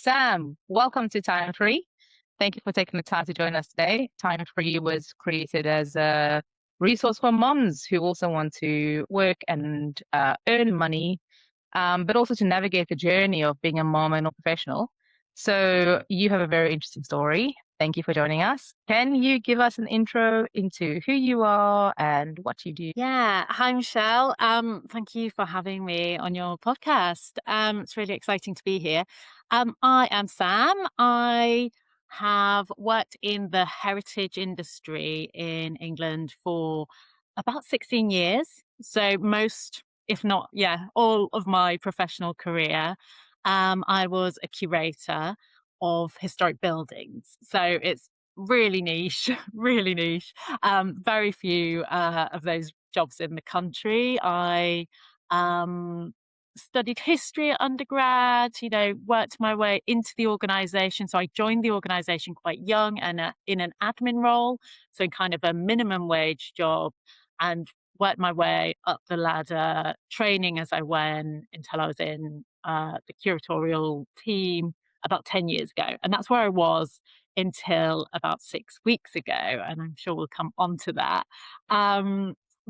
Sam, welcome to TimeFree. Thank you for taking the time to join us today. TimeFree was created as a resource for moms who also want to work and earn money, but also to navigate the journey of being a mom and a professional. So you have a very interesting story. Thank you for joining us. Can you give us an intro into who you are and what you do? Yeah. Hi, Michelle. Thank you for having me on your podcast. It's really exciting to be here. I am Sam. I have worked in the heritage industry in England for about 16 years. So most, if not, yeah, all of my professional career. I was a curator of historic buildings. So it's really niche, really niche. Very few of those jobs in the country. I studied history at undergrad, worked my way into the organisation. So I joined the organisation quite young and in an admin role, so in kind of a minimum wage job, and worked my way up the ladder, training as I went until I was in the curatorial team about 10 years ago. And that's where I was until about 6 weeks ago. And I'm sure we'll come on to that.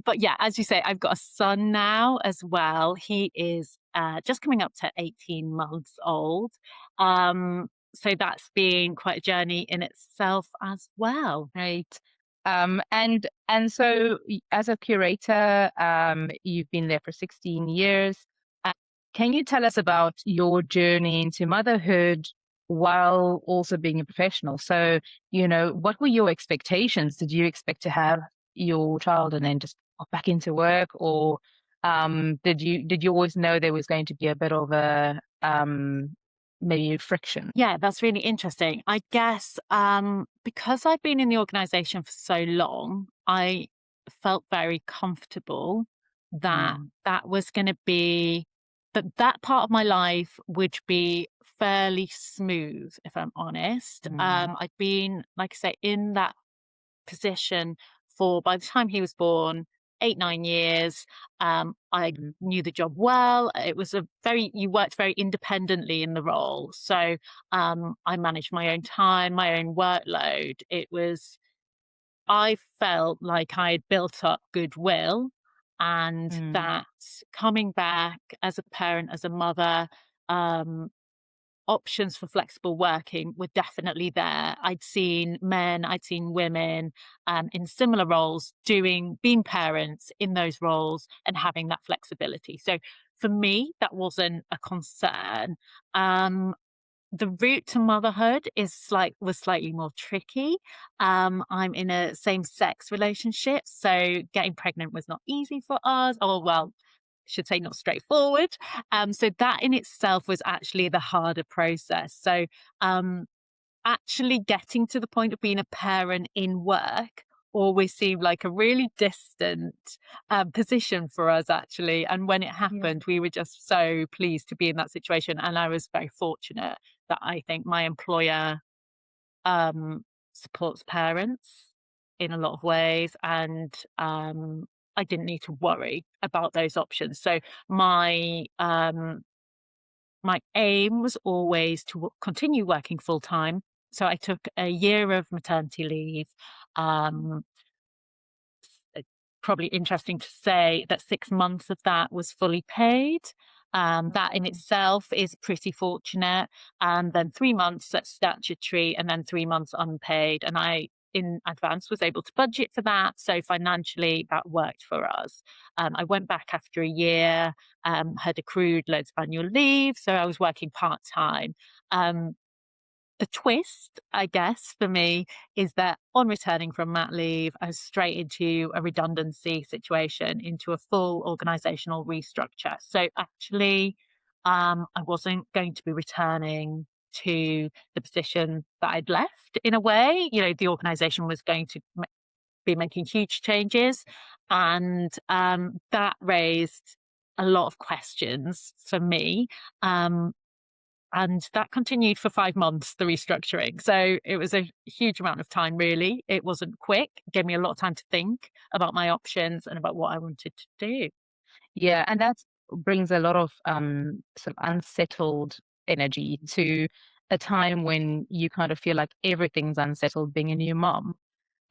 But yeah, as you say, I've got a son now as well. He is just coming up to 18 months old. So that's been quite a journey in itself as well. Right. And so as a curator, you've been there for 16 years. Uh, can you tell us about your journey into motherhood while also being a professional? So, what were your expectations? Did you expect to have your child and then just pop back into work, or did you always know there was going to be a bit of a maybe friction? Yeah, that's really interesting. I guess because I've been in the organization for so long, I felt very comfortable that Mm, that was going to be that part of my life would be fairly smooth, if I'm honest. mm, I'd been, like I say, in that position for, by the time he was born, 8, 9 years. I mm, knew the job well. It was you worked very independently in the role. So I managed my own time, my own workload. I felt like I had built up goodwill, and mm, that coming back as a parent, as a mother, um, options for flexible working were definitely there. I'd seen men, I'd seen women in similar roles being parents in those roles and having that flexibility. So for me, that wasn't a concern. Um, the route to motherhood was slightly more tricky. I'm in a same sex relationship, so getting pregnant was not easy for us. Oh well, should say not straightforward. So that in itself was actually the harder process. So um, actually getting to the point of being a parent in work always seemed like a really distant position for us, actually. And when it yeah. happened, we were just so pleased to be in that situation. And I was very fortunate that I think my employer supports parents in a lot of ways. And I didn't need to worry about those options. So my aim was always to continue working full time. So I took a year of maternity leave. Um, Probably interesting to say that 6 months of that was fully paid. That in Mm, itself is pretty fortunate. And then 3 months at statutory, and then 3 months unpaid. And I, in advance, was able to budget for that. So financially, that worked for us. I went back after a year, had accrued loads of annual leave. So I was working part time. Um, the twist, I guess, for me is that on returning from mat leave, I was straight into a redundancy situation, into a full organisational restructure. So actually, I wasn't going to be returning to the position that I'd left in a way. The organisation was going to be making huge changes. And that raised a lot of questions for me. Um, and that continued for 5 months, the restructuring. So it was a huge amount of time, really. It wasn't quick, it gave me a lot of time to think about my options and about what I wanted to do. Yeah, and that brings a lot of sort of unsettled energy to a time when you kind of feel like everything's unsettled being a new mom.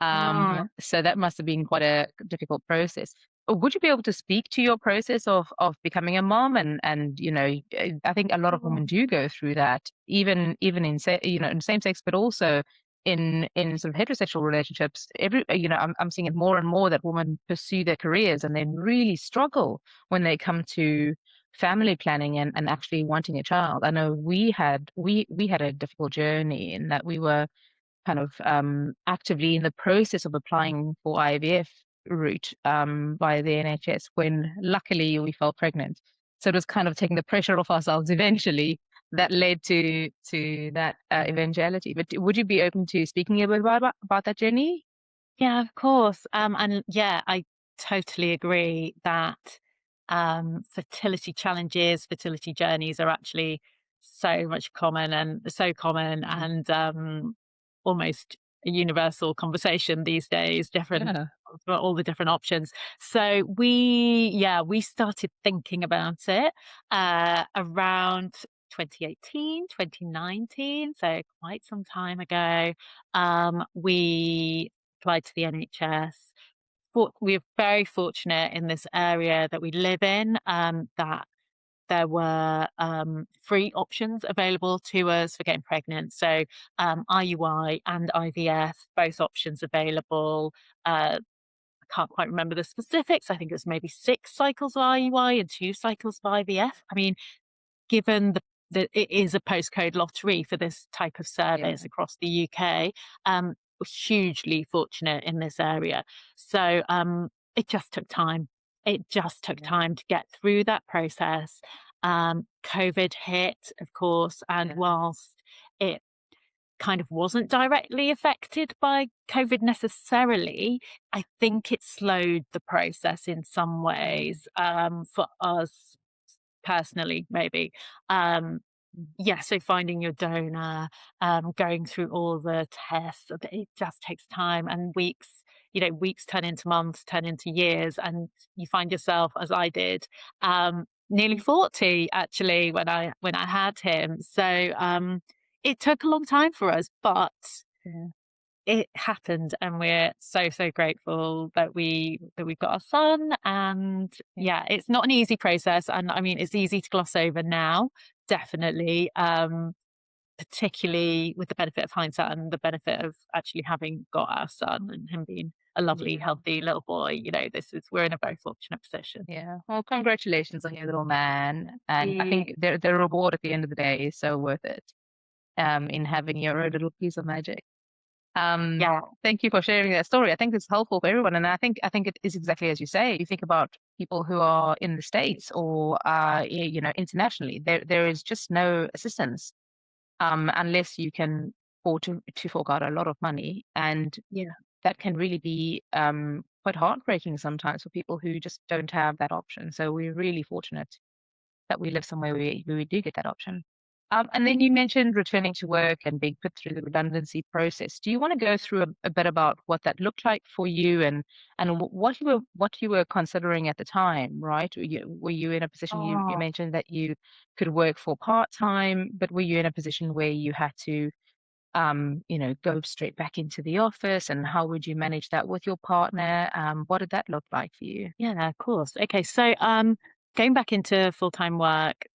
Mm. So that must have been quite a difficult process. Would you be able to speak to your process of becoming a mom? And I think a lot of women do go through that, even in in same sex, but also in sort of heterosexual relationships. I'm seeing it more and more that women pursue their careers and then really struggle when they come to family planning and actually wanting a child. I know we had a difficult journey in that we were kind of actively in the process of applying for IVF route via the NHS when luckily we fell pregnant. So it was kind of taking the pressure off ourselves eventually that led to that eventuality. But would you be open to speaking a bit about that journey? Yeah, of course. And yeah, I totally agree that fertility challenges, fertility journeys are actually so common and almost a universal conversation these days, different Yeah. for all the different options. So we started thinking about it around 2018, 2019, so quite some time ago. We applied to the NHS. We're very fortunate in this area that we live in, that there were free options available to us for getting pregnant. So IUI and IVF, both options available. I can't quite remember the specifics. I think it was maybe 6 cycles of IUI and 2 cycles of IVF. I mean, given that it is a postcode lottery for this type of Yeah. service across the UK, we're hugely fortunate in this area. So it just took time. It just took Yeah. time to get through that process. COVID hit, of course, and Yeah. whilst it kind of wasn't directly affected by COVID necessarily, I think it slowed the process in some ways for us personally, maybe. Um, yeah, so finding your donor, going through all the tests, it just takes time and weeks. Weeks turn into months, turn into years, and you find yourself, as I did, nearly 40 actually when I had him. So it took a long time for us, but Yeah. it happened, and we're so grateful that we've got our son. And yeah, it's not an easy process, and I mean it's easy to gloss over now, definitely, particularly with the benefit of hindsight and the benefit of actually having got our son and him being a lovely Yeah. healthy little boy. We're in a very fortunate position. Yeah. Well, congratulations on your little man. And I Yeah, think the reward at the end of the day is so worth it, in having your own little piece of magic. yeah, Thank you for sharing that story. I think it's helpful for everyone. And I think it is exactly as you say. You think about people who are in the States or internationally, there is just no assistance unless you can afford to fork out a lot of money. And yeah. that can really be quite heartbreaking sometimes for people who just don't have that option. So we're really fortunate that we live somewhere where we do get that option. And then you mentioned returning to work and being put through the redundancy process. Do you want to go through a bit about what that looked like for you and what you were considering at the time, right? Were you in a position you Oh, mentioned that you could work for part-time, but were you in a position where you had to go straight back into the office, and how would you manage that with your partner? What did that look like for you? yeah, of course. Okay, so going back into full-time work,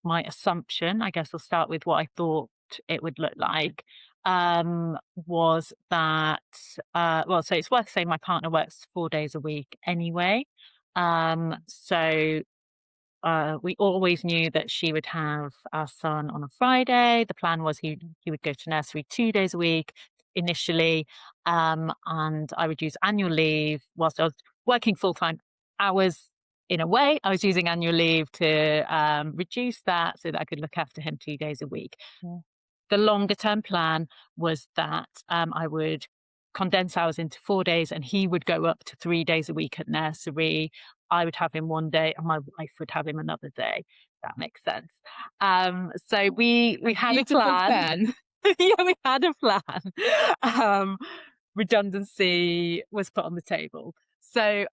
my assumption, I guess I'll start with what I thought it would look like, was that so it's worth saying my partner works 4 days a week anyway. So we always knew that she would have our son on a Friday. The plan was he would go to nursery 2 days a week initially, and I would use annual leave whilst I was working full time hours. In a way, I was using annual leave to reduce that so that I could look after him 2 days a week. Yeah. The longer term plan was that I would condense hours into 4 days and he would go up to 3 days a week at nursery. I would have him one day and my wife would have him another day. That makes sense. So we had a Beautiful plan. plan. Yeah, we had a plan. Um, Redundancy was put on the table. So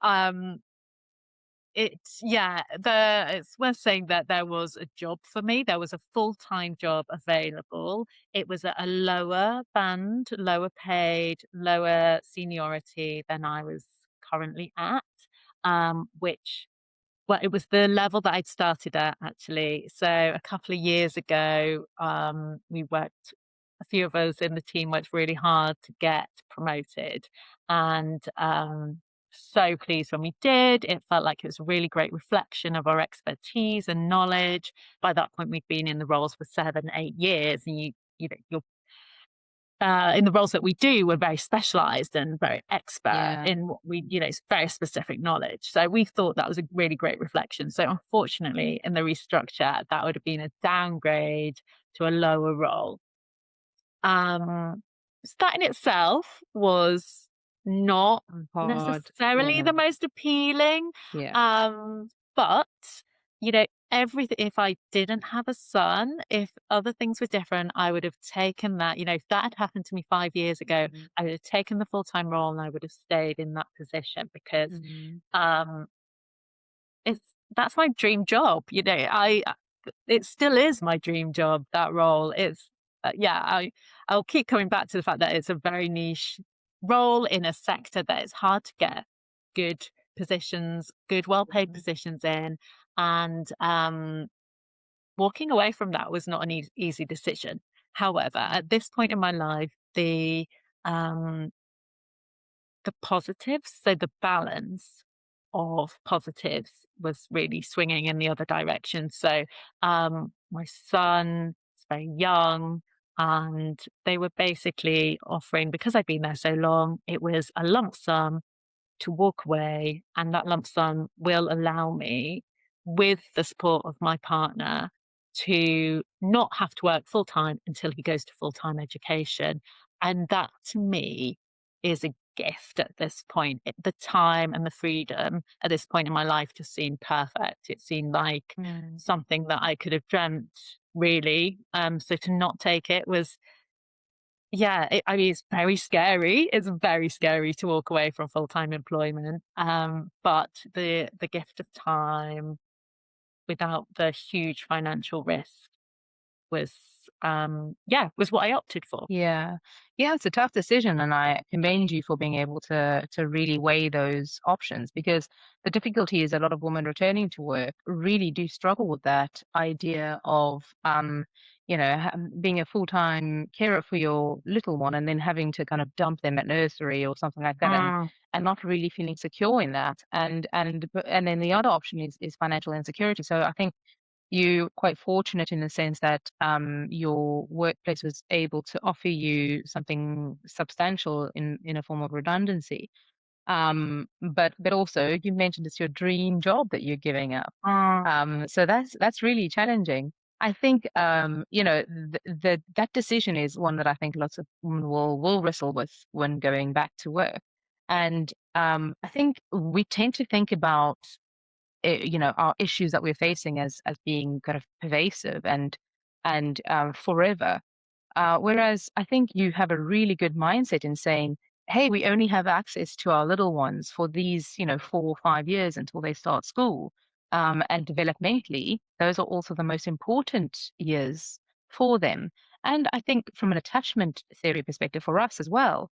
it's worth saying that there was a job for me. There was a full-time job available. It was at a lower band, lower paid, lower seniority than I was currently at, which well, it was the level that I'd started at actually. So a couple of years ago, we worked a few of us in the team worked really hard to get promoted, and so pleased when we did. It felt like it was a really great reflection of our expertise and knowledge. By that point, we'd been in the roles for 7, 8 years, and you're in the roles that we do, we're very specialised and very expert Yeah. in what we, it's very specific knowledge. So we thought that was a really great reflection. So unfortunately, in the restructure, that would have been a downgrade to a lower role. So that in itself was not Hard. necessarily Yeah. the most appealing. Yeah. But everything, if I didn't have a son, if other things were different, I would have taken that. If that had happened to me 5 years ago, Mhm. I would have taken the full-time role and I would have stayed in that position because Mhm. um it's that's my dream job. It still is my dream job, that role. I'll keep coming back to the fact that it's a very niche role in a sector that it's hard to get good positions, good well-paid Mhm. positions in, and walking away from that was not an easy decision. However, at this point in my life, um, the positives, so the balance of positives was really swinging in the other direction. So, my son is very young, and they were basically offering, because I'd been there so long, it was a lump sum to walk away, and that lump sum will allow me, with the support of my partner, to not have to work full time until he goes to full time education. And that to me is a gift at this point. The time and the freedom at this point in my life just seemed perfect. It seemed like Mm. something that I could have dreamt, really. So to not take it was, I mean, it's very scary. It's very scary to walk away from full-time employment. But the gift of time without the huge financial risk was, was what I opted for. Yeah. Yeah, it's a tough decision, and I commend you for being able to really weigh those options, because the difficulty is a lot of women returning to work really do struggle with that idea of being a full-time carer for your little one and then having to kind of dump them at nursery or something like that, Mm, and not really feeling secure in that. And then the other option is financial insecurity. So I think you quite fortunate in the sense that your workplace was able to offer you something substantial in a form of redundancy. But also you mentioned it's your dream job that you're giving up. mm, So that's really challenging. I think that decision is one that I think lots of women will wrestle with when going back to work. And I think we tend to think about our issues that we're facing as being kind of pervasive and forever. Whereas I think you have a really good mindset in saying, hey, we only have access to our little ones for these, 4 or 5 years until they start school. And developmentally, those are also the most important years for them. And I think from an attachment theory perspective for us as well,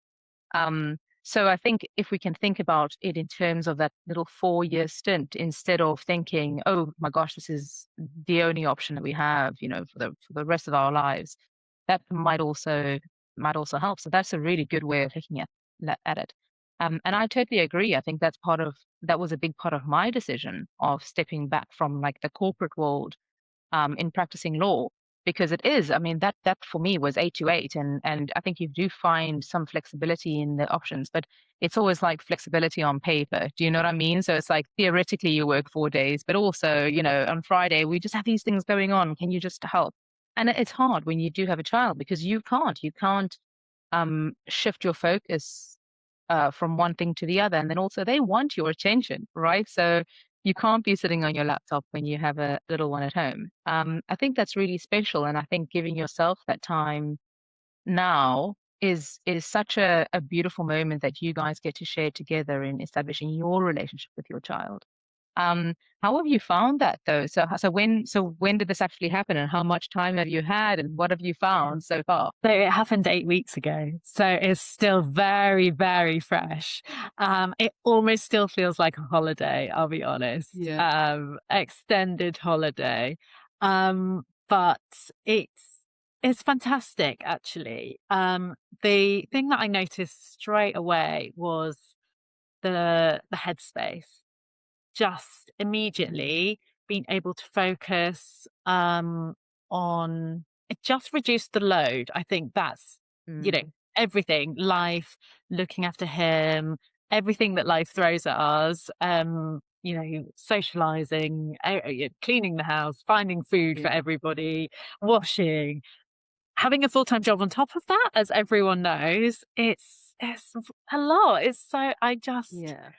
so I think if we can think about it in terms of that little 4-year stint, instead of thinking, oh my gosh, this is the only option that we have, for the rest of our lives, that might also help. So that's a really good way of looking at it. And I totally agree. I think that was a big part of my decision of stepping back from like the corporate world in practicing law, because it is, I mean, that for me was 8 to 8, and I think you do find some flexibility in the options, but it's always like flexibility on paper. Do you know what I mean? So it's like theoretically you work 4 days, but also, on Friday we just have these things going on. Can you just help? And it's hard when you do have a child, because you can't shift your focus from one thing to the other. And then also they want your attention, right? So you can't be sitting on your laptop when you have a little one at home. I think that's really special. And I think giving yourself that time now is such a beautiful moment that you guys get to share together in establishing your relationship with your child. How have you found that though? So when did this actually happen, and how much time have you had, and what have you found so far? So it happened 8 weeks ago. So it's still very, very fresh. It almost still feels like a holiday, I'll be honest. Yeah. Extended holiday. But it's fantastic actually. The thing that I noticed straight away was the headspace. Just Mm. immediately being able to focus on it, just reduced the load. I think that's, you know, Mm. everything, life, looking after him, everything that life throws at us, socializing, cleaning the house, finding food for Yeah. everybody, washing, having a full-time job on top of that, as everyone knows, it's a lot. It's so I just Yeah.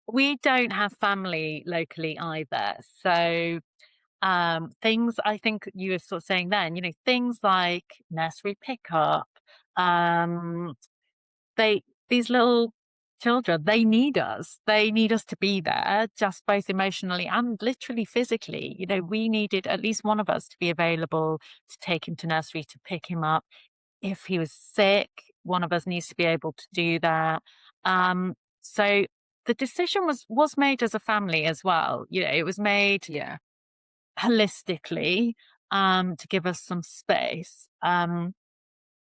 we don't have family locally either. So, things I think you were sort of saying then, things like nursery pickup, um, these little children, they need us. They need us to be there, just both emotionally and literally physically. We needed at least one of us to be available to take him to nursery, to pick him up. If he was sick, one of us needs to be able to do that. So the decision was made as a family as well. It was made Yeah. holistically, to give us some space. And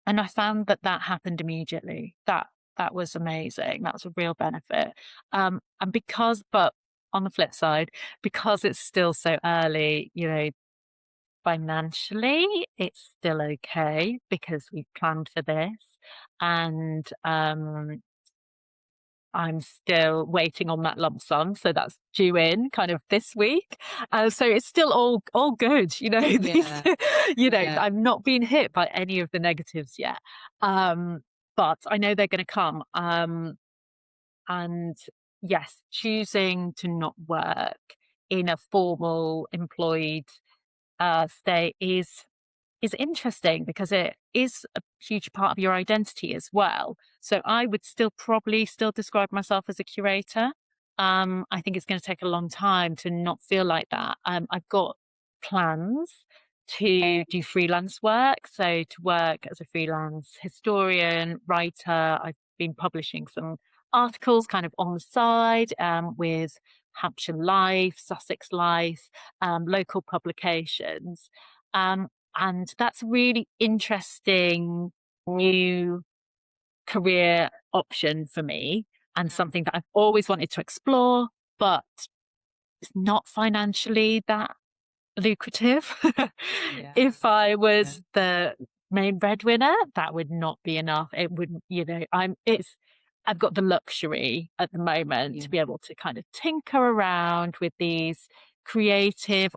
I found that happened immediately. That was amazing. That was a real benefit. But on the flip side, because it's still so early, financially, it's still okay because we've planned for this, and, I'm still waiting on that lump sum, so that's due in kind of this week. So it's still all good, these Yeah. Yeah. I'm not being hit by any of the negatives yet. Um, but I know they're gonna come. And yes, choosing to not work in a formal employed stay is interesting because it is a huge part of your identity as well. So I would still probably still describe myself as a curator. I think it's going to take a long time to not feel like that. I've got plans to do freelance work. So to work as a freelance historian, writer, I've been publishing some articles kind of on the side, with Hampshire Life, Sussex Life, local publications. And that's a really interesting new career option for me, and Mm. something that I've always wanted to explore, but it's not financially that lucrative. Yeah. If I Yeah. was the main breadwinner, that would not be enough. It wouldn't, I've got the luxury at the moment Yeah. to be able to kind of tinker around with these creative,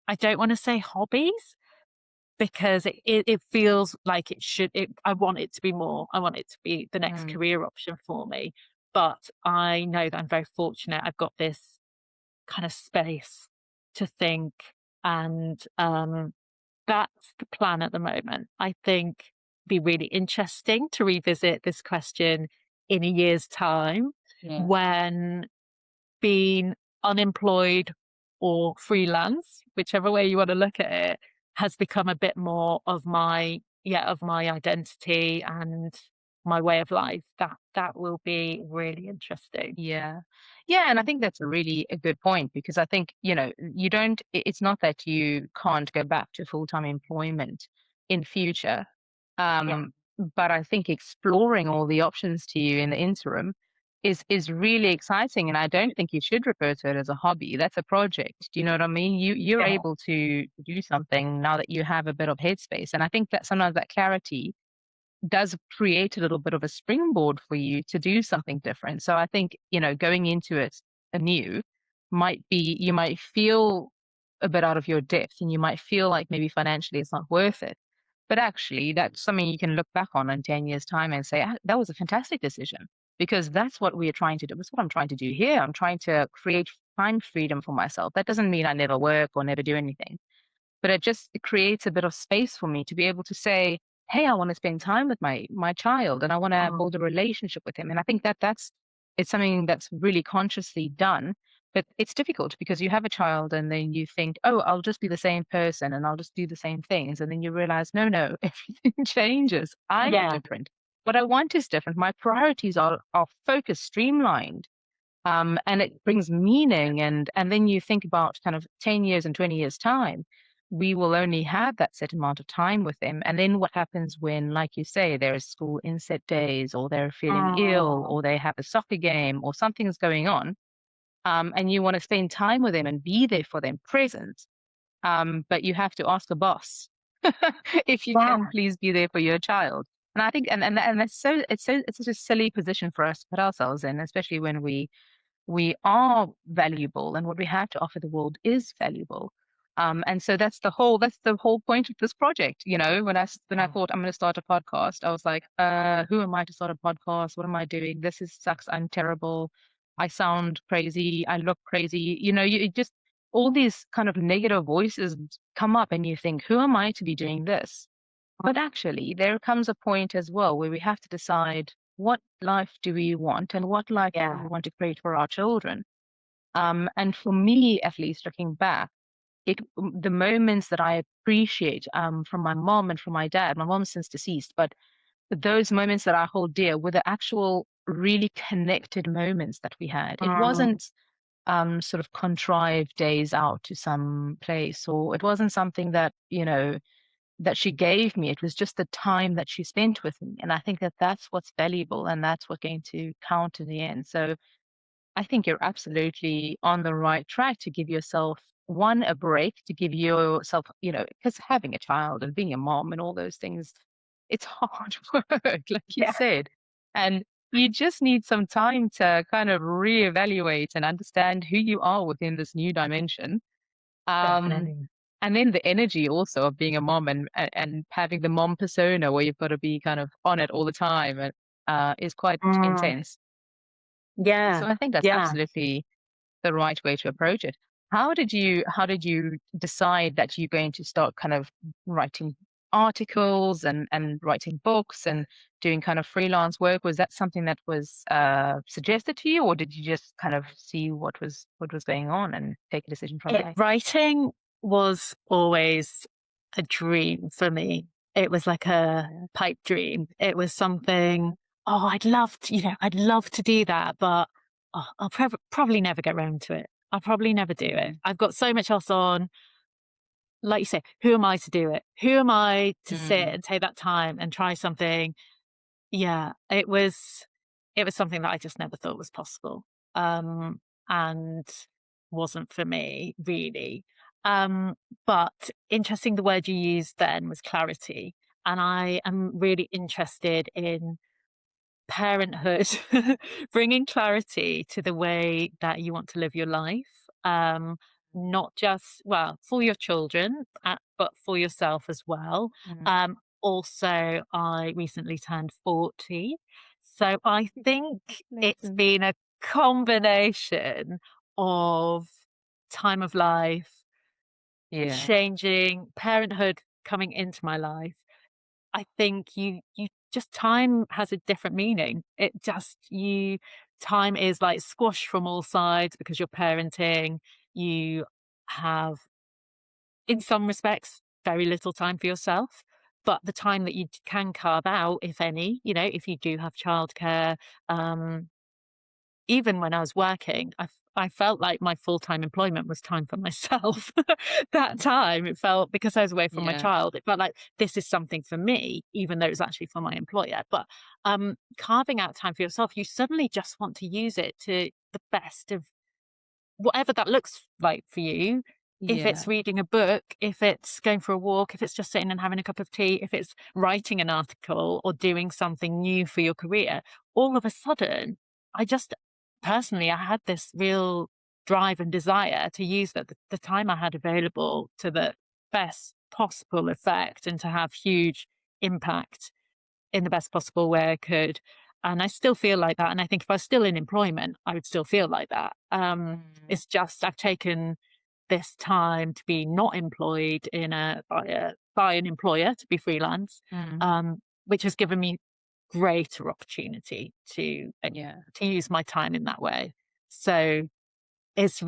I don't want to say hobbies, because it feels like I want it to be more. I want it to be the next Mm. career option for me. But I know that I'm very fortunate. I've got this kind of space to think, and that's the plan at the moment. I think it'd be really interesting to revisit this question in a year's time, Yeah. when being unemployed or freelance, whichever way you want to look at it, has become a bit more of my identity and my way of life. That will be really interesting. Yeah. Yeah, and I think that's a really a good point, because I think, you don't it's not that you can't go back to full-time employment in future. Yeah. Um, but I think exploring all the options to you in the interim is really exciting, and I don't think you should refer to it as a hobby. That's a project. Do you know what I mean? You're Yeah. able to do something now that you have a bit of headspace. And I think that sometimes that clarity does create a little bit of a springboard for you to do something different. So I think, going into it anew you might feel a bit out of your depth, and you might feel like maybe financially it's not worth it. But actually, that's something you can look back on in 10 years' time and say, "Ah, that was a fantastic decision," because that's what we are trying to do. That's what I'm trying to do here. I'm trying to create time freedom for myself. That doesn't mean I never work or never do anything, but it creates a bit of space for me to be able to say, hey, I want to spend time with my child, and I want to Mm. build a relationship with him. And I think that it's something that's really consciously done. But it's difficult because you have a child and then you think, oh, I'll just be the same person and I'll just do the same things. And then you realize, no, no, everything changes. I'm Yeah. different. What I want is different. My priorities are focused, streamlined. And it brings meaning. And then you think about kind of 10 years and 20 years time, we will only have that set amount of time with them. And then what happens when, like you say, there is school inset days or they're feeling ill Mm, or they have a soccer game or something's going on, and you want to spend time with them and be there for them, present. But you have to ask the boss if you yeah, can please be there for your child. And I think, and that's so, it's such a silly position for us to put ourselves in, especially when we are valuable and what we have to offer the world is valuable. And so that's the whole point of this project. You know, when I yeah, thought I'm going to start a podcast, I was like, who am I to start a podcast? What am I doing? This is sucks. I'm terrible. I sound crazy. I look crazy. You know, you just all these kind of negative voices come up and you think, who am I to be doing this? But actually, there comes a point as well where we have to decide what life do we want and what life do we yeah. want to create for our children. And for me, at least looking back, the moments that I appreciate from my mom and from my mom's since deceased, but those moments that I hold dear were the actual really connected moments that we had. It Mm, wasn't sort of contrived days out to some place, or it wasn't something that, you know, that she gave me. It was just the time that she spent with me. And I think that that's what's valuable and that's what's going to count in the end. So I think you're absolutely on the right track to give yourself one, a break, to give yourself, you know, because having a child and being a mom and all those things, it's hard work, like you yeah, said. And you just need some time to kind of reevaluate and understand who you are within this new dimension. Um, definitely. and then the energy also of being a mom and having the mom persona where you've got to be kind of on it all the time and is quite Mm, intense. yeah, So I think that's yeah. absolutely the right way to approach it. How did you decide that you're going to start kind of writing articles and writing books and doing kind of freelance work? Was that something that was suggested to you, or did you just kind of see what was going on and take a decision from there? Writing was always a dream for me. It was like a Yeah. pipe dream. It was something, oh, I'd love to, I'd love to do that, but oh, I'll probably never get round to it. I'll probably never do it. Mm. I've got so much else on. Like you say, who am I to do it? Who am I to sit Mm. and take that time and try something? Yeah, it was something that I just never thought was possible, and wasn't for me really. But interesting, the word you used then was clarity, and I am really interested in parenthood, bringing clarity to the way that you want to live your life. Not just, well, for your children, but for yourself as well. Mm. Also, I recently turned 40. So I think it's Congratulations. been a combination of time of life, Yeah. changing, parenthood coming into my life. I think you just, time has a different meaning. It just, you time is like squashed from all sides because you're parenting. You have, in some respects, very little time for yourself. But the time that you can carve out, if any, if you do have childcare, um, even when I was working, I felt like my full-time employment was time for myself. That time, it felt, because I was away from my Yeah. child, it felt like this is something for me, even though it was actually for my employer. But carving out time for yourself, you suddenly just want to use it to the best of whatever that looks like for you. If Yeah. it's reading a book, if it's going for a walk, if it's just sitting and having a cup of tea, if it's writing an article or doing something new for your career, all of a sudden, I just personally, I had this real drive and desire to use the time I had available to the best possible effect and to have huge impact in the best possible way I could. And I still feel like that. And I think if I was still in employment, I would still feel like that. Mm. It's just I've taken this time to be not employed by an employer, to be freelance, Mm. which has given me greater opportunity to Yeah. use my time in that way. So it's a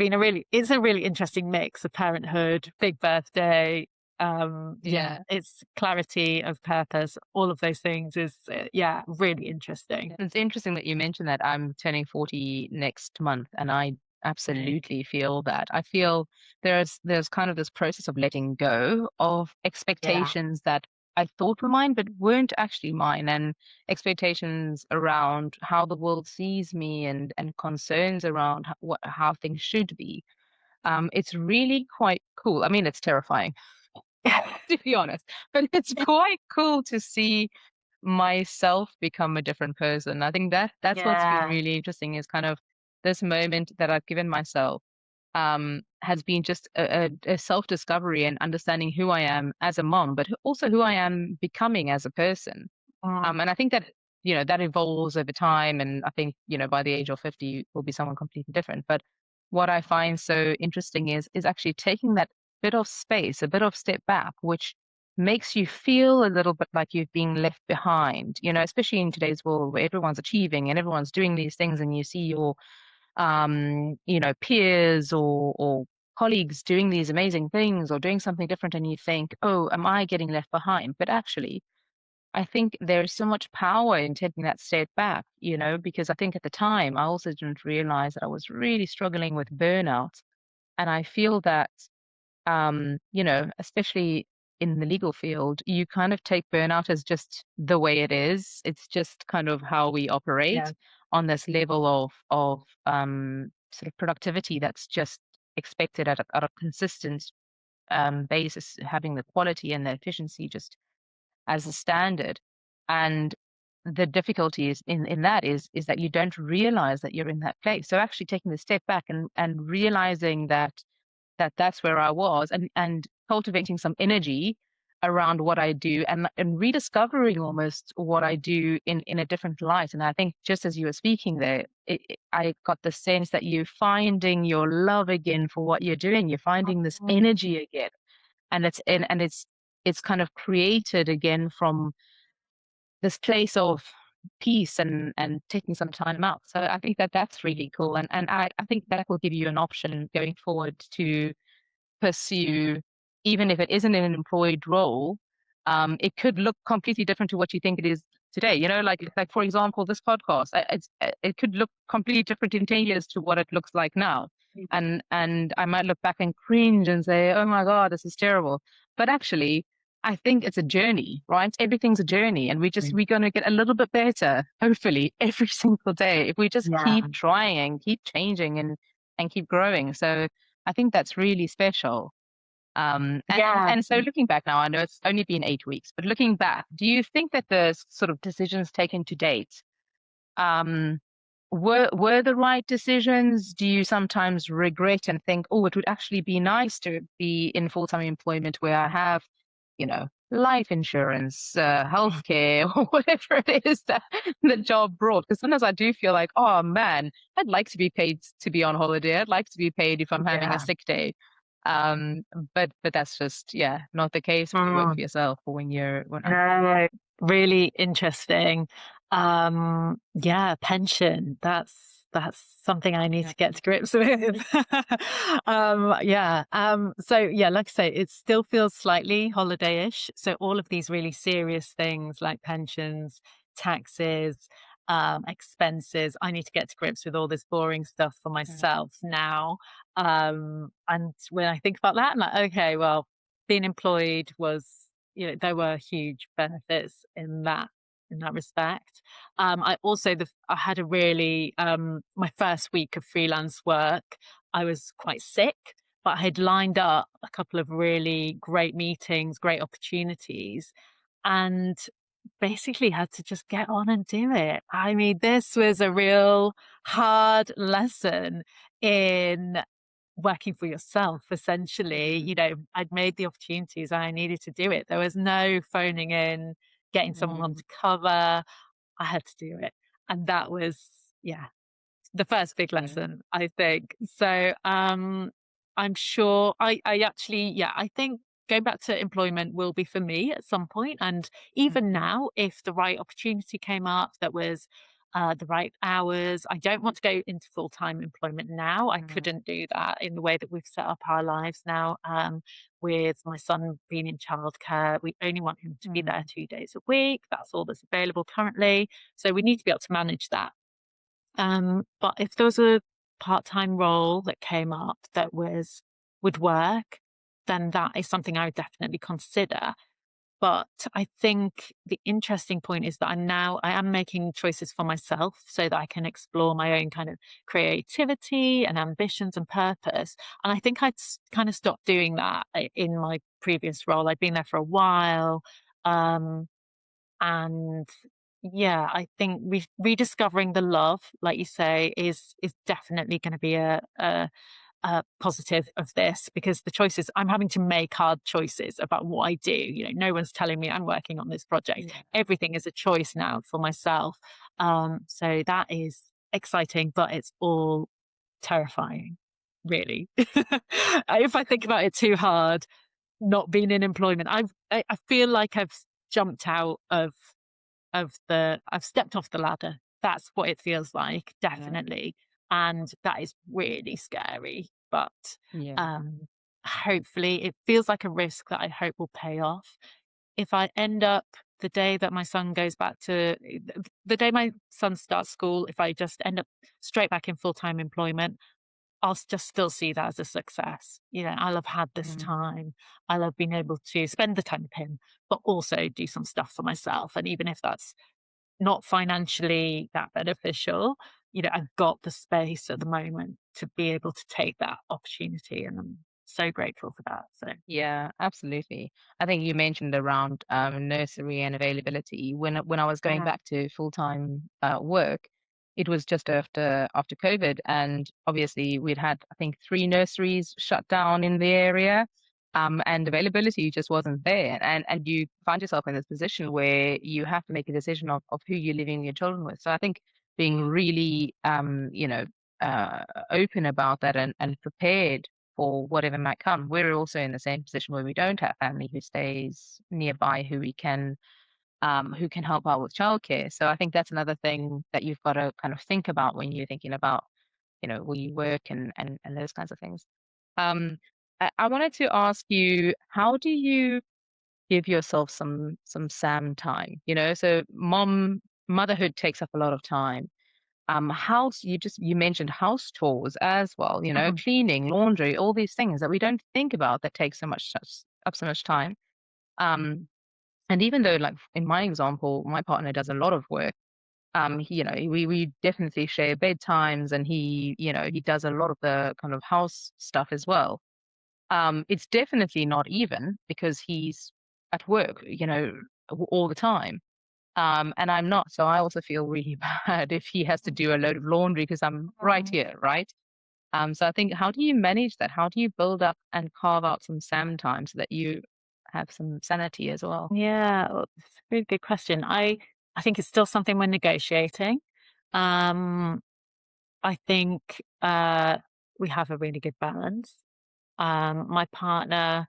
really interesting mix of parenthood, big birthday. Yeah, Yeah. it's clarity of purpose. All of those things is, yeah, really interesting. It's interesting that you mentioned that. I'm turning 40 next month, and I Okay. absolutely feel that. I feel there's kind of this process of letting go of Yeah. expectations that I thought were mine, but weren't actually mine, and expectations around how the world sees me, and concerns around how things should be. It's really quite cool. I mean, it's terrifying to be honest, but it's quite cool to see myself become a different person. I think that's what's been Yeah. really interesting, is kind of this moment that I've given myself has been just a self-discovery and understanding who I am as a mom, but also who I am becoming as a person. Mm, And I think that, that evolves over time. And I think, by the age of 50, will be someone completely different. But what I find so interesting is actually taking that bit of space, a bit of step back, which makes you feel a little bit like you've been left behind, especially in today's world where everyone's achieving and everyone's doing these things, and you see your peers or colleagues doing these amazing things or doing something different, and you think, oh, am I getting left behind? But actually, I think there's so much power in taking that step back, because I think at the time I also didn't realize that I was really struggling with burnout. And I feel that, especially in the legal field, you kind of take burnout as just the way it is. It's just kind of how we operate yeah. on this level of sort of productivity that's just expected at a consistent basis, having the quality and the efficiency just as a standard. And the difficulty in that is that you don't realize that you're in that place. So actually taking the step back and realizing that's where I was, and cultivating some energy around what I do, and rediscovering almost what I do in a different light. And I think just as you were speaking there, I got the sense that you're finding your love again for what you're doing. You're finding this Mm, energy again, and it's kind of created again from this place of peace and taking some time out. So I think that that's really cool, and I think that will give you an option going forward to pursue, even if it isn't in an employed role. It could look completely different to what you think it is today. Like for example, this podcast, it could look completely different in 10 years to what it looks like now. And I might look back and cringe and say, oh my God, this is terrible. But actually, I think it's a journey, right? Everything's a journey, and we're going to get a little bit better, hopefully, every single day if we just yeah. keep trying, keep changing, and keep growing. So I think that's really special. Yeah. And so looking back now, I know it's only been 8 weeks, but looking back, do you think that the sort of decisions taken to date, um, were the right decisions? Do you sometimes regret and think, oh, it would actually be nice to be in full-time employment where I have, life insurance, healthcare, or whatever it is that the job brought? Because sometimes I do feel like, oh man, I'd like to be paid to be on holiday. I'd like to be paid if I'm having a Yeah. sick day. Um, but that's just, yeah, not the case when you work for Mm. yourself, or when No, really interesting. Yeah, pension. That's something I need yeah. to get to grips with. Yeah. So yeah, like I say, it still feels slightly holiday-ish. So all of these really serious things like pensions, taxes, expenses, I need to get to grips with all this boring stuff for Yeah. myself now. And when I think about that, I'm like, okay, well, being employed was, there were huge benefits in that respect. I also I had a really my first week of freelance work, I was quite sick, but I had lined up a couple of really great meetings, great opportunities, and basically had to just get on and do it. I mean, this was a real hard lesson in working for yourself, essentially. Mm, I'd made the opportunities, I needed to do it. There was no phoning in, getting someone mm, to cover. I had to do it. And that was, yeah, the first big yeah. lesson, I think. So, I'm sure I actually, yeah, I think going back to employment will be for me at some point. And even Mm, now, if the right opportunity came up that was the right hours. I don't want to go into full-time employment now. I Mm, couldn't do that in the way that we've set up our lives now, with my son being in childcare. We only want him to be there mm, 2 days a week. That's all that's available currently. So we need to be able to manage that. But if there was a part-time role that came up that would work, then that is something I would definitely consider. But I think the interesting point is that I am making choices for myself so that I can explore my own kind of creativity and ambitions and purpose. And I think kind of stopped doing that in my previous role. I'd been there for a while. Um, and yeah, I think rediscovering the love, like you say, is definitely going to be a positive of this, because the choices I'm having to make hard choices about what I do. You know, no one's telling me I'm working on this project. yeah, Everything is a choice now for myself. So that is exciting, but it's all terrifying, really. If I think about it too hard, not being in employment, I feel like I've jumped out I've stepped off the ladder. That's what it feels like, yeah, definitely. And that is really scary. But yeah. um, hopefully, it feels like a risk that I hope will pay off. If I end up the day that my son goes back to the day my son starts school, if I just end up straight back in full time employment, just still see that as a success. You know, I'll have had this Mm. time. I'll have been able to spend the time with him, but also do some stuff for myself. And even if that's not financially that beneficial, you know, I've got the space at the moment to be able to take that opportunity, and I'm so grateful for that. So, Yeah, absolutely. I think you mentioned around nursery and availability. When I was going yeah. back to full-time work, it was just after COVID, and obviously we'd had I think three nurseries shut down in the area, and availability just wasn't there, and you find yourself in this position where you have to make a decision of who you're leaving your children with. So I think being really open about that and prepared for whatever might come. We're also in the same position where we don't have family who stays nearby who can help out with childcare. So I think that's another thing that you've got to kind of think about when you're thinking about, will you work and those kinds of things. Um, I wanted to ask you, how do you give yourself some Sam time? So motherhood takes up a lot of time. House, you mentioned house chores as well, Mhm. cleaning, laundry, all these things that we don't think about that take up so much time. Um, and even though, like in my example, my partner does a lot of work, we definitely share bedtimes, and he does a lot of the kind of house stuff as well. It's definitely not even because he's at work, all the time. And I'm not. So I also feel really bad if he has to do a load of laundry because I'm right Mhm. here, right? So I think, how do you manage that? How do you build up and carve out some Sam time so that you have some sanity as well? Yeah, well, it's a really good question. I think it's still something we're negotiating. Um, I think we have a really good balance. My partner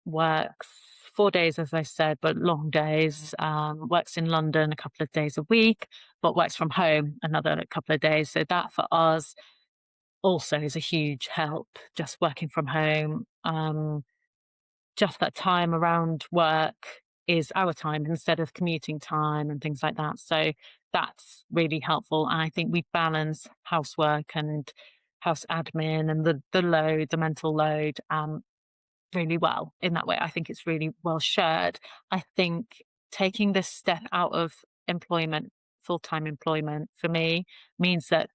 works 4 days, as I said, but long Mm, days. Works in London a couple of days a week, but works from home another couple of days. So that for us also is a huge help. Just working from home. Just that time around work is our time instead of commuting time and things like that. So that's really helpful. And I think we balance housework and house admin and the mental load, really well in that way. I think it's really well shared. I think taking this step out of employment, full time employment for me means that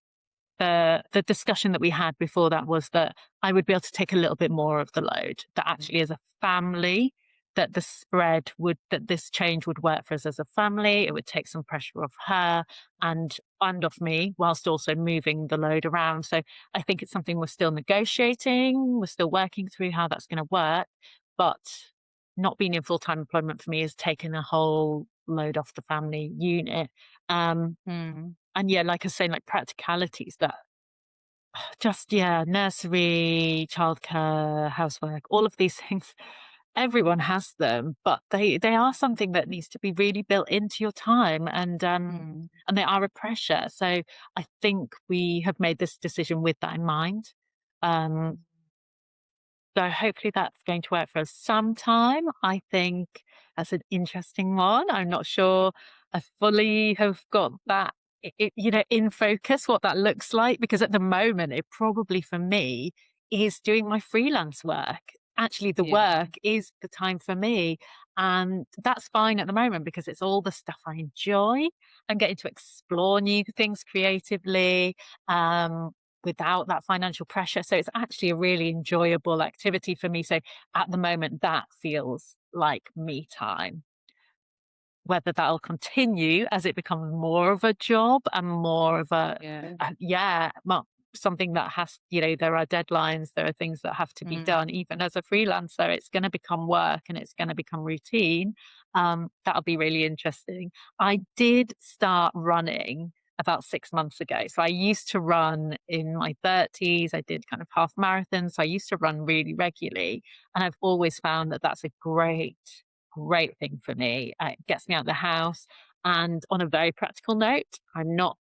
the discussion that we had before that was that I would be able to take a little bit more of the load. That mm, actually, as a family, that this change would work for us as a family. It would take some pressure off her and off me, whilst also moving the load around. So I think it's something we're still negotiating. We're still working through how that's going to work, but not being in full time employment for me is taking a whole load off the family unit. Um, mm, and yeah, like I was saying, like practicalities that just, yeah, nursery, childcare, housework, all of these things. everyone has them, but they are something that needs to be really built into your time, and they are a pressure. So I think we have made this decision with that in mind. Um, so hopefully that's going to work for us sometime. I think that's an interesting one. I'm not sure I fully have got that, in focus, what that looks like, because at the moment, it probably for me is doing my freelance work. Actually, the Yeah. work is the time for me. And that's fine at the moment because it's all the stuff I enjoy. I'm getting to explore new things creatively. Um, Without that financial pressure. So it's actually a really enjoyable activity for me. So at the moment, that feels like me time. Whether that'll continue as it becomes more of a job and more of Yeah. something that has, there are deadlines, there are things that have to be Mm. done. Even as a freelancer, it's going to become work and it's going to become routine. That'll be really interesting. I did start running about 6 months ago. So I used to run in my 30s. I did kind of half marathons. So I used to run really regularly. And I've always found that that's a great thing for me. It gets me out of the house. And on a very practical note, I'm not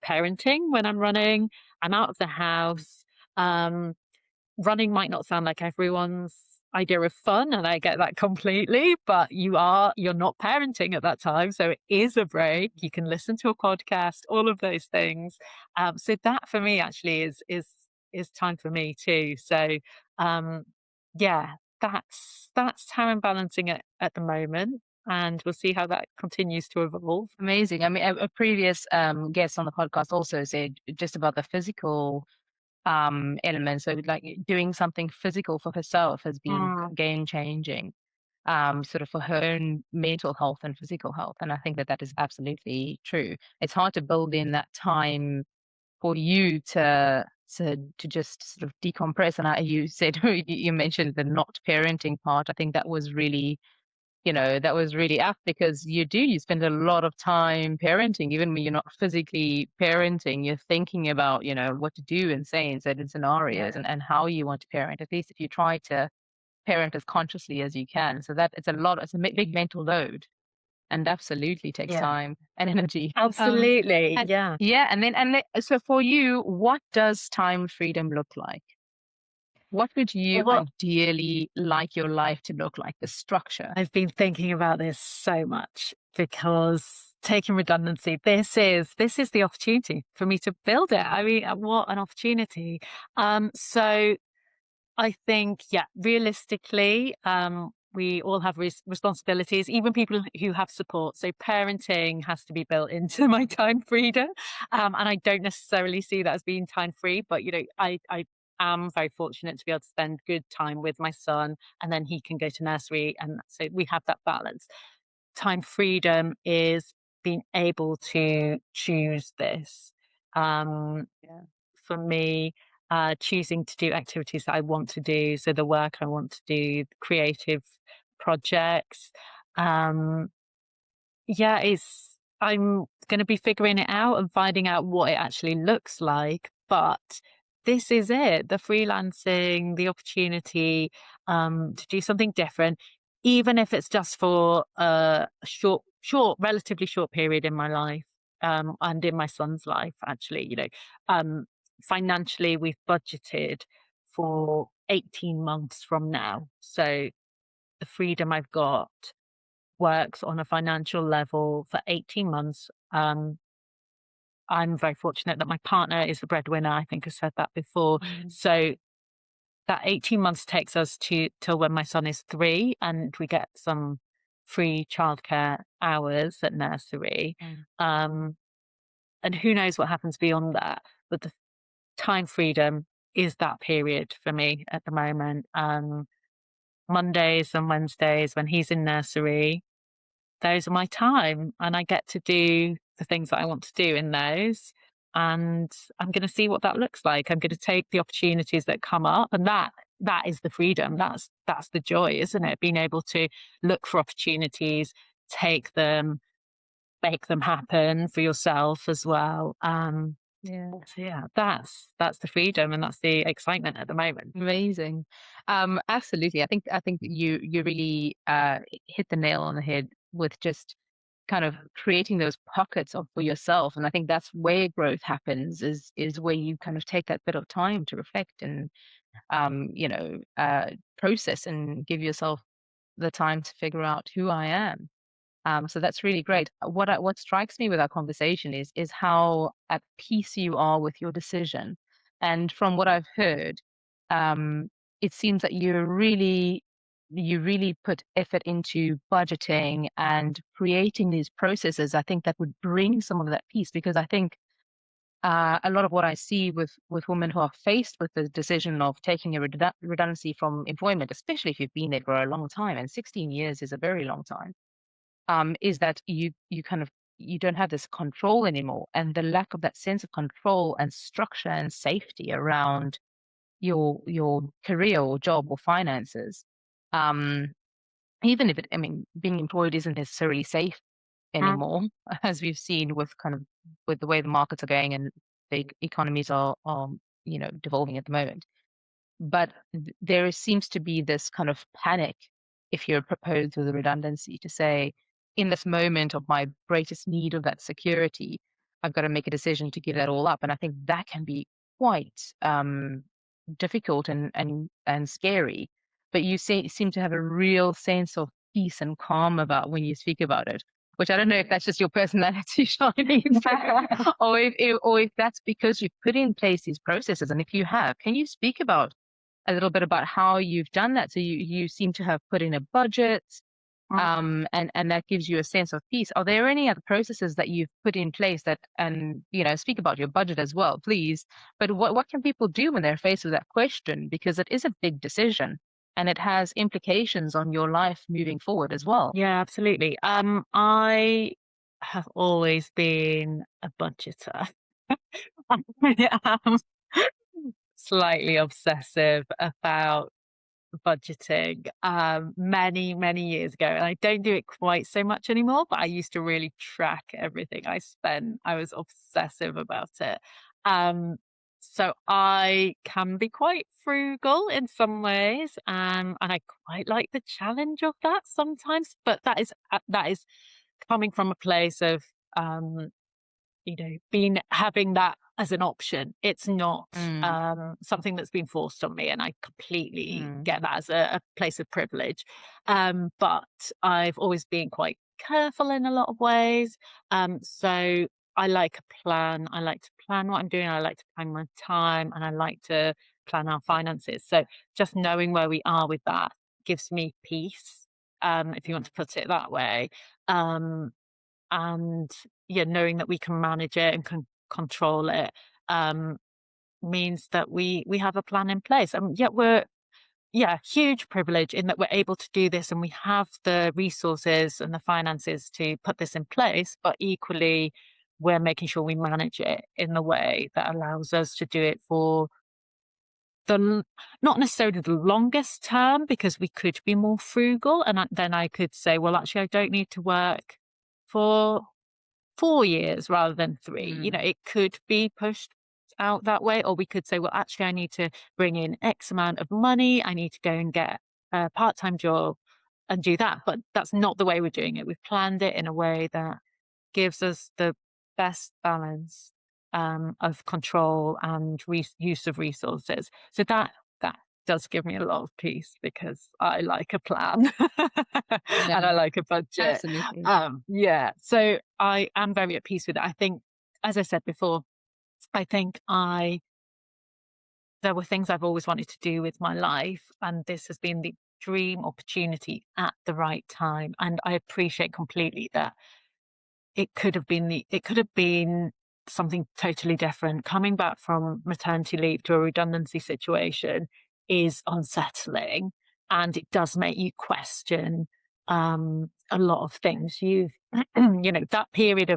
parenting when I'm running. I'm out of the house. Um, Running might not sound like everyone's idea of fun, and I get that completely, but you're not parenting at that time. So it is a break. You can listen to a podcast, all of those things. So that for me actually is time for me too. So um yeah, that's how I'm balancing it at the moment. And we'll see how that continues to evolve. Amazing. I mean, a previous guest on the podcast also said just about the physical element. So like doing something physical for herself has been Mm, game changing, sort of for her own mental health and physical health. And I think that that is absolutely true. It's hard to build in that time for you to just sort of decompress. And you said you mentioned the not parenting part. I think that was really, that was really apt because you spend a lot of time parenting, even when you're not physically parenting, you're thinking about, what to do and say in certain scenarios, and how you want to parent, at least if you try to parent as consciously as you can. So that it's a big mental load, and absolutely takes yeah, time and energy. absolutely. And Yeah. yeah, so for you, what does time freedom look like? What would you Well, ideally like your life to look like, the structure? I've been thinking about this so much because taking redundancy, this is the opportunity for me to build it. I mean, what an opportunity. So I think, yeah, realistically, we all have responsibilities, even people who have support. So parenting has to be built into my time freedom. And I don't necessarily see that as being time free, but I am very fortunate to be able to spend good time with my son, and then he can go to nursery. And so we have that balance. Time freedom is being able to choose this. Um, Yeah. for me, choosing to do activities that I want to do. So the work I want to do, creative projects. Um, yeah, I'm going to be figuring it out and finding out what it actually looks like. But this is it, the freelancing, the opportunity to do something different, even if it's just for a relatively short period in my life, and in my son's life, actually. Um, Financially, we've budgeted for 18 months from now. So the freedom I've got works on a financial level for 18 months. I'm very fortunate that my partner is the breadwinner. I think I said that before. Mm. So that 18 months takes us to till when my son is 3, and we get some free childcare hours at nursery. Mm. Um, and who knows what happens beyond that. But the time freedom is that period for me at the moment. Mondays and Wednesdays when he's in nursery, those are my time, and I get to do the things that I want to do in those. And I'm going to see what that looks like. I'm going to take the opportunities that come up, and that is the freedom. That's the joy, isn't it? Being able to look for opportunities, take them, make them happen for yourself as well. Yeah. So yeah, that's the freedom and that's the excitement at the moment. Amazing. Absolutely. I think you really hit the nail on the head with just kind of creating those pockets of for yourself. And I think that's where growth happens is where you kind of take that bit of time to reflect and process and give yourself the time to figure out who I am. So that's really great. What strikes me with our conversation is how at peace you are with your decision. And from what I've heard, um, it seems that you really put effort into budgeting and creating these processes. I think that would bring some of that peace because I think a lot of what I see with women who are faced with the decision of taking a redundancy from employment, especially if you've been there for a long time, and 16 years is a very long time, is that you don't have this control anymore, and the lack of that sense of control and structure and safety around your career or job or finances. Um, even if being employed isn't necessarily safe Mm. anymore, as we've seen with the way the markets are going and the economies are devolving at the moment. But there seems to be this kind of panic if you're proposed with a redundancy to say, in this moment of my greatest need of that security, I've got to make a decision to give that all up. And I think that can be quite difficult and scary. But seem to have a real sense of peace and calm about when you speak about it, which I don't know if that's just your personality shining through, or if that's because you've put in place these processes. And if you have, can you speak about a little bit about how you've done that? So you seem to have put in a budget, Mm. and that gives you a sense of peace. Are there any other processes that you've put in place that, and speak about your budget as well, please. But what can people do when they're faced with that question? Because it is a big decision and it has implications on your life moving forward as well. Yeah, absolutely. I have always been a budgeter. I am slightly obsessive about budgeting many years ago, and I don't do it quite so much anymore, but I used to really track everything I spent. I was obsessive about it. um so I can be quite frugal in some ways, and I quite like the challenge of that sometimes, but that is coming from a place of um being having that as an option. It's not Mm, something that's been forced on me, and I completely mm, get that as a place of privilege. But I've always been quite careful in a lot of ways. So I like a plan. I like to plan what I'm doing. I like to plan my time, and I like to plan our finances. So just knowing where we are with that gives me peace, if you want to put it that way. Um, and yeah, knowing that we can manage it and can control it, um, means that we have a plan in place. And yet we're yeah, huge privilege in that we're able to do this and we have the resources and the finances to put this in place, but equally we're making sure we manage it in the way that allows us to do it for not necessarily the longest term, because we could be more frugal, and then I could say, well, actually I don't need to work for 4 years rather than 3. mm, It could be pushed out that way, or we could say, well, actually, I need to bring in X amount of money. I need to go and get a part-time job and do that. But that's not the way we're doing it. We've planned it in a way that gives us the best balance of control and use of resources. So that does give me a lot of peace because I like a plan and yeah, I like a budget. absolutely. Yeah, so I am very at peace with it. I think, as I said before, I think I there were things I've always wanted to do with my life, and this has been the dream opportunity at the right time. And I appreciate completely that it could have been something totally different. Coming back from maternity leave to a redundancy situation is unsettling, and it does make you question a lot of things. That period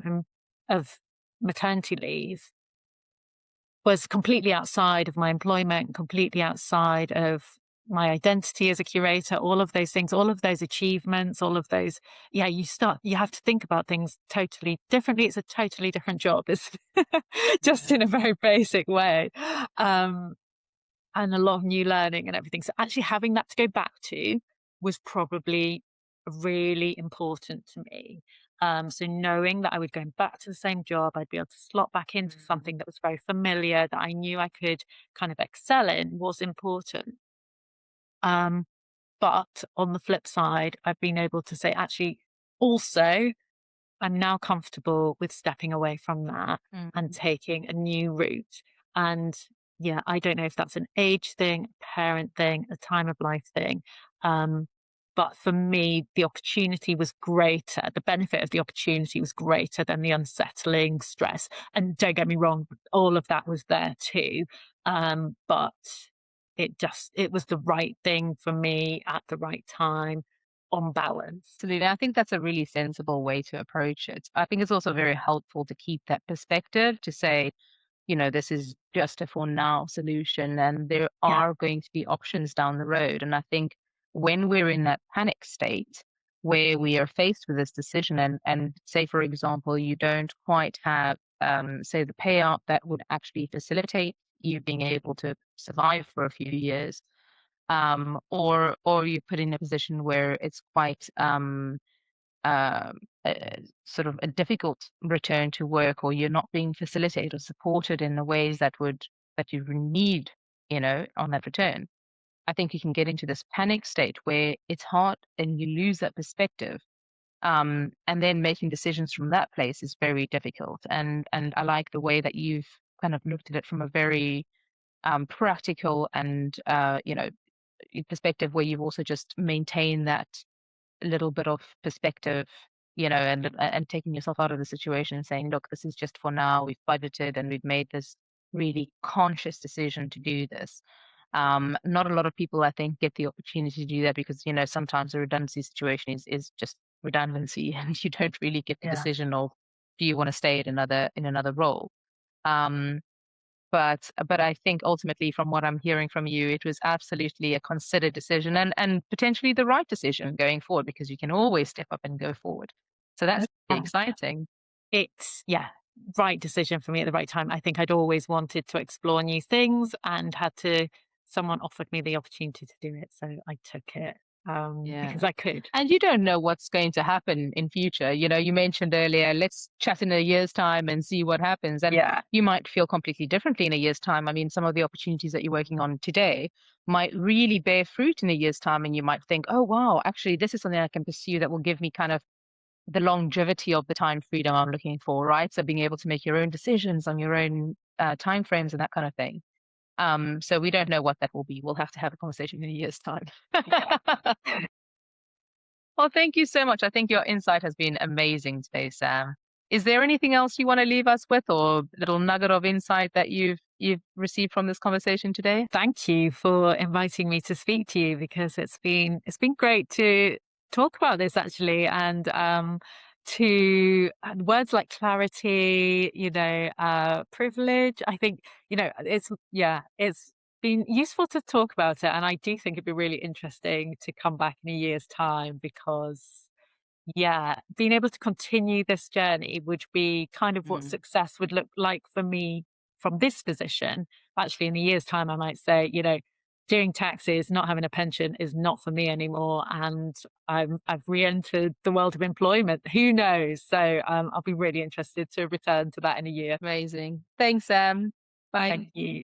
of maternity leave was completely outside of my employment, completely outside of my identity as a curator, all of those things, all of those achievements, all of those, yeah, you have to think about things totally differently. It's a totally different job. It's just in a very basic way. Um, and a lot of new learning and everything. So actually having that to go back to was probably really important to me. So knowing that I would go back to the same job, I'd be able to slot back into something that was very familiar, that I knew I could kind of excel in, was important. Um, but on the flip side, I've been able to say, actually, also, I'm now comfortable with stepping away from that and Mm. taking a new route. And yeah, I don't know if that's an age thing, a parent thing, a time of life thing. Um, but for me, the opportunity was greater. The benefit of the opportunity was greater than the unsettling stress. And don't get me wrong, all of that was there too. But it was the right thing for me at the right time on balance. Absolutely. I think that's a really sensible way to approach it. I think it's also very helpful to keep that perspective to say, this is just a for now solution and there Yeah. are going to be options down the road. And I think when we're in that panic state where we are faced with this decision and say, for example, you don't quite have, say, the payout that would actually facilitate you being able to survive for a few years, or you put in a position where it's quite sort of a difficult return to work, or you're not being facilitated or supported in the ways that you need, on that return. I think you can get into this panic state where it's hard and you lose that perspective. And then making decisions from that place is very difficult. And I like the way that you've kind of looked at it from a very practical and perspective, where you've also just maintained that little bit of perspective, and taking yourself out of the situation and saying, look, this is just for now. We've budgeted and we've made this really conscious decision to do this. Not a lot of people, I think, get the opportunity to do that because, sometimes the redundancy situation is just redundancy and you don't really get the Yeah. decision of, do you want to stay in another role? Um, but I think ultimately from what I'm hearing from you, it was absolutely a considered decision and potentially the right decision going forward, because you can always step up and go forward. So that's really Yeah. exciting. It's yeah, right decision for me at the right time. I think I'd always wanted to explore new things and someone offered me the opportunity to do it, so I took it, Yeah. because I could. And you don't know what's going to happen in future. You mentioned earlier, let's chat in a year's time and see what happens. And Yeah. you might feel completely differently in a year's time. I mean, some of the opportunities that you're working on today might really bear fruit in a year's time. And you might think, oh, wow, actually, this is something I can pursue that will give me kind of the longevity of the time freedom I'm looking for, right? So being able to make your own decisions on your own time frames and that kind of thing. So we don't know what that will be. We'll have to have a conversation in a year's time. Yeah. Well, thank you so much. I think your insight has been amazing today, Sam. Is there anything else you want to leave us with, or little nugget of insight that you've received from this conversation today? Thank you for inviting me to speak to you because it's been great to talk about this actually, and to and words like clarity, privilege. I think it's been useful to talk about it, and I do think it'd be really interesting to come back in a year's time because yeah, being able to continue this journey would be kind of what Mm. success would look like for me from this position. Actually, in a year's time, I might say, doing taxes, not having a pension is not for me anymore. And I've re entered the world of employment. Who knows? So I'll be really interested to return to that in a year. Amazing. Thanks, Sam. Thank Bye. you.